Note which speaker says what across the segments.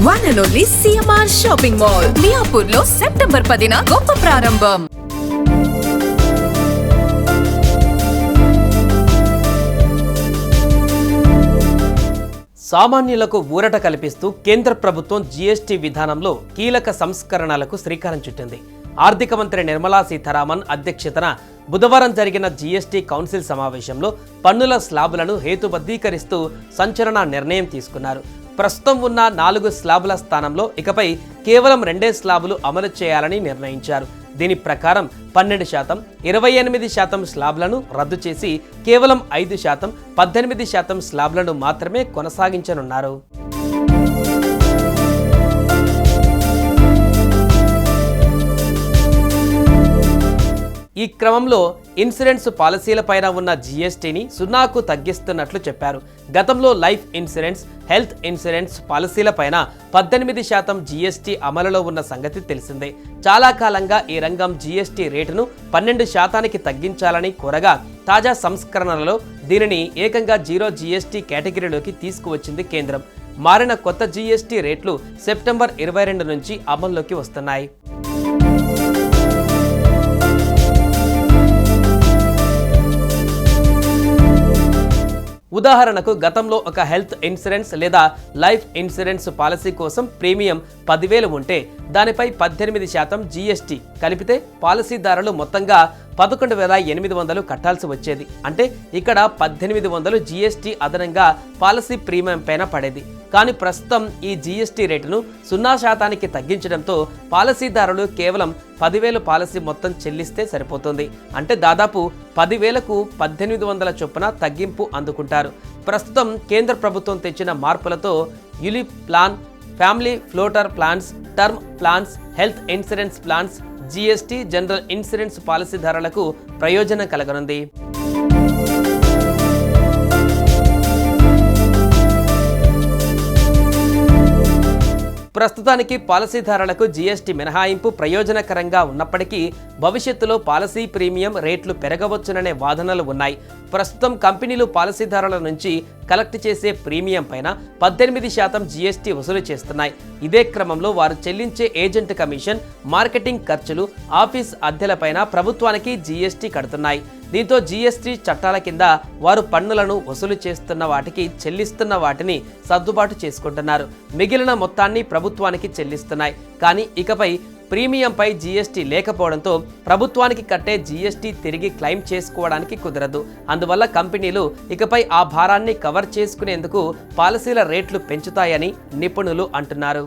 Speaker 1: One and only CMR Shopping Mall, మియాపూర్లో September 10న గొప్ప ప్రారంభం.
Speaker 2: సామాన్యులకు ఊరట కల్పిస్తూ కేంద్ర ప్రభుత్వం జీఎస్టీ విధానంలో కీలక సంస్కరణలకు శ్రీకారం చుట్టింది. ఆర్థిక మంత్రి నిర్మలా సీతారామన్ అధ్యక్షతన బుధవారం జరిగిన జీఎస్టీ కౌన్సిల్ సమావేశంలో పన్నుల స్లాబులను హేతుబద్ధీకరిస్తూ సంచలన నిర్ణయం తీసుకున్నారు. ప్రస్తుతం ఉన్న 4 స్లాబుల స్థానంలో ఇకపై కేవలం 2 స్లాబులు అమలు చేయాలని నిర్ణయించారు. దీని ప్రకారం 12%, 28% స్లాబ్లను రద్దు చేసి కేవలం 5%, 18% స్లాబ్లను మాత్రమే కొనసాగించనున్నారు. ఈ క్రమంలో ఇన్సూరెన్స్ పాలసీలపైన ఉన్న జీఎస్టీని 0కు తగ్గిస్తున్నట్లు చెప్పారు. గతంలో లైఫ్ ఇన్సూరెన్స్, హెల్త్ ఇన్సూరెన్స్ పాలసీలపైన 18% జీఎస్టీ అమలులో ఉన్న సంగతి తెలిసిందే. చాలా కాలంగా ఈ రంగం జీఎస్టీ రేటును 12%కి తగ్గించాలని కోరగా తాజా సంస్కరణలలో దీనిని ఏకంగా 0 జీఎస్టీ కేటగిరీలోకి తీసుకువచ్చింది కేంద్రం. మారిన కొత్త జీఎస్టీ రేట్లు సెప్టెంబర్ 22 నుంచి అమల్లోకి వస్తున్నాయి. ఉదాహరణకు గతంలో ఒక హెల్త్ ఇన్సూరెన్స్ లేదా లైఫ్ ఇన్సూరెన్స్ పాలసీ కోసం ప్రీమియం 10,000 ఉంటే దానిపై 18% జీఎస్టీ కలిపితే పాలసీదారులు మొత్తంగా 11,800 కట్టాల్సి వచ్చేది. అంటే ఇక్కడ 1,800 జీఎస్టీ అదనంగా పాలసీ ప్రీమియం పైన పడేది. కానీ ప్రస్తుతం ఈ జీఎస్టీ రేటును 0%కి తగ్గించడంతో పాలసీదారులు కేవలం 10,000 పాలసీ మొత్తం చెల్లిస్తే సరిపోతుంది. అంటే దాదాపు 10,000కు 1,800 చొప్పున తగ్గింపు అందుకుంటారు. ప్రస్తుతం కేంద్ర ప్రభుత్వం తెచ్చిన మార్పులతో ULIP plan, family floater plans, term plans, health insurance plans, GST, general insurance పాలసీదారులకు ప్రయోజనం కలగనుంది. ప్రస్తుతానికి పాలసీదారులకు జీఎస్టీ మినహాయింపు ప్రయోజనకరంగా ఉన్నప్పటికీ భవిష్యత్తులో పాలసీ ప్రీమియం రేట్లు పెరగవచ్చుననే వాదనలు ఉన్నాయి. ప్రస్తుతం కంపెనీలు పాలసీదారుల నుంచి కలెక్ట్ చేసే ప్రీమియం పైన 18% జీఎస్టీ వసూలు చేస్తున్నాయి. ఇదే క్రమంలో వారు చెల్లించే ఏజెంట్ కమిషన్, మార్కెటింగ్ ఖర్చులు, ఆఫీస్ అద్దెలపైన ప్రభుత్వానికి జీఎస్టీ కడుతున్నాయి. దీంతో జీఎస్టీ చట్టాల కింద వారు పన్నులను వసూలు చేస్తున్న వాటికి చెల్లిస్తున్న వాటిని సర్దుబాటు చేసుకుంటున్నారు. మిగిలిన మొత్తాన్ని ప్రభుత్వానికి చెల్లిస్తున్నాయి. కానీ ఇకపై ప్రీమియంపై జీఎస్టీ లేకపోవడంతో ప్రభుత్వానికి కట్టే జీఎస్టీ తిరిగి క్లెయిమ్ చేసుకోవడానికి కుదరదు. అందువల్ల కంపెనీలు ఇకపై ఆ భారాన్ని కవర్ చేసుకునేందుకు పాలసీల రేట్లు పెంచుతాయని నిపుణులు అంటున్నారు.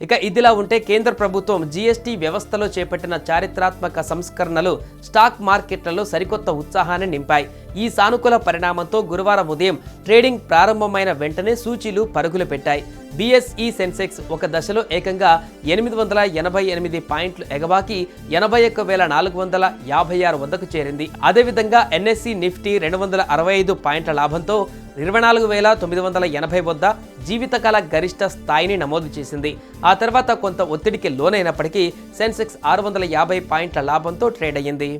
Speaker 2: ఇక ఇదిలా ఉంటే కేంద్ర ప్రభుత్వం జీఎస్టీ వ్యవస్థలో చేపట్టిన చారిత్రాత్మక సంస్కరణలు స్టాక్ మార్కెట్లలో సరికొత్త ఉత్సాహాన్ని నింపాయి. ఈ సానుకూల పరిణామంతో గురువారం ఉదయం ట్రేడింగ్ ప్రారంభమైన వెంటనే సూచీలు పరుగులు పెట్టాయి. బీఎస్ఈ సెన్సెక్స్ ఒక దశలో ఏకంగా 888 పాయింట్లు ఎగబాకి 81,456 వద్దకు చేరింది. అదేవిధంగా ఎన్ఎస్ఈ నిఫ్టీ 265 పాయింట్ల లాభంతో 24,980 వద్ద జీవితకాల గరిష్ట స్థాయిని నమోదు చేసింది. ఆ తర్వాత కొంత ఒత్తిడికి లోనైనప్పటికీ సెన్సెక్స్ 650 పాయింట్ల లాభంతో ట్రేడ్ అయ్యింది.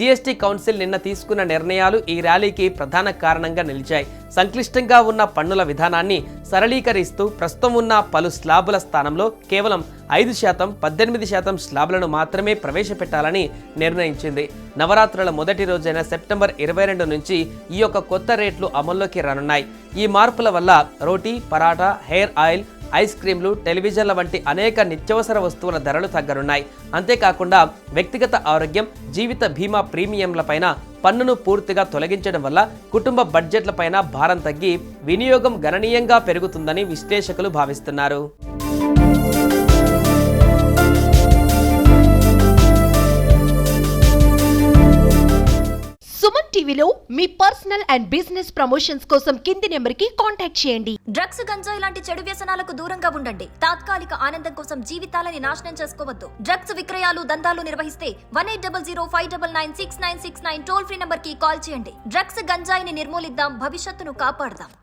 Speaker 2: జీఎస్టీ కౌన్సిల్ నిన్న తీసుకున్న నిర్ణయాలు ఈ ర్యాలీకి ప్రధాన కారణంగా నిలిచాయి. సంక్లిష్టంగా ఉన్న పన్నుల విధానాన్ని సరళీకరిస్తూ ప్రస్తుతం ఉన్న పలు స్లాబుల స్థానంలో కేవలం 5%, 18% స్లాబులను మాత్రమే ప్రవేశపెట్టాలని నిర్ణయించింది. నవరాత్రుల మొదటి రోజైన సెప్టెంబర్ 22 నుంచి ఈ యొక్క కొత్త రేట్లు అమల్లోకి రానున్నాయి. ఈ మార్పుల వల్ల రోటీ, పరాటా, హెయిర్ ఆయిల్, ఐస్ క్రీంలు, టెలివిజన్ల వంటి అనేక నిత్యావసర వస్తువుల ధరలు తగ్గనున్నాయి. అంతేకాకుండా వ్యక్తిగత ఆరోగ్యం, జీవిత బీమా ప్రీమియంలపైన పన్నును పూర్తిగా తొలగించడం వల్ల కుటుంబ బడ్జెట్లపైన భారం తగ్గి వినియోగం గణనీయంగా పెరుగుతుందని విశ్లేషకులు భావిస్తున్నారు.
Speaker 3: సుమన్ టీవీలో మీ పర్సనల్ అండ్ బిజినెస్ ప్రమోషన్స్ కోసం కింది నెంబర్కి కాంటాక్ట్ చేయండి.
Speaker 4: డ్రగ్స్, గంజాయి లాంటి చెడు వ్యసనాలకు దూరంగా ఉండండి. తాత్కాలిక ఆనందం కోసం జీవితాలని నాశనం చేసుకోవద్దు. డ్రగ్స్ విక్రయాలు, దందాలు నిర్వహిస్తే 1800599699 టోల్ ఫ్రీ నంబర్ కి కాల్ చేయండి. డ్రగ్స్, గంజాయిని నిర్మూలిద్దాం, భవిష్యత్తును కాపాడదాం.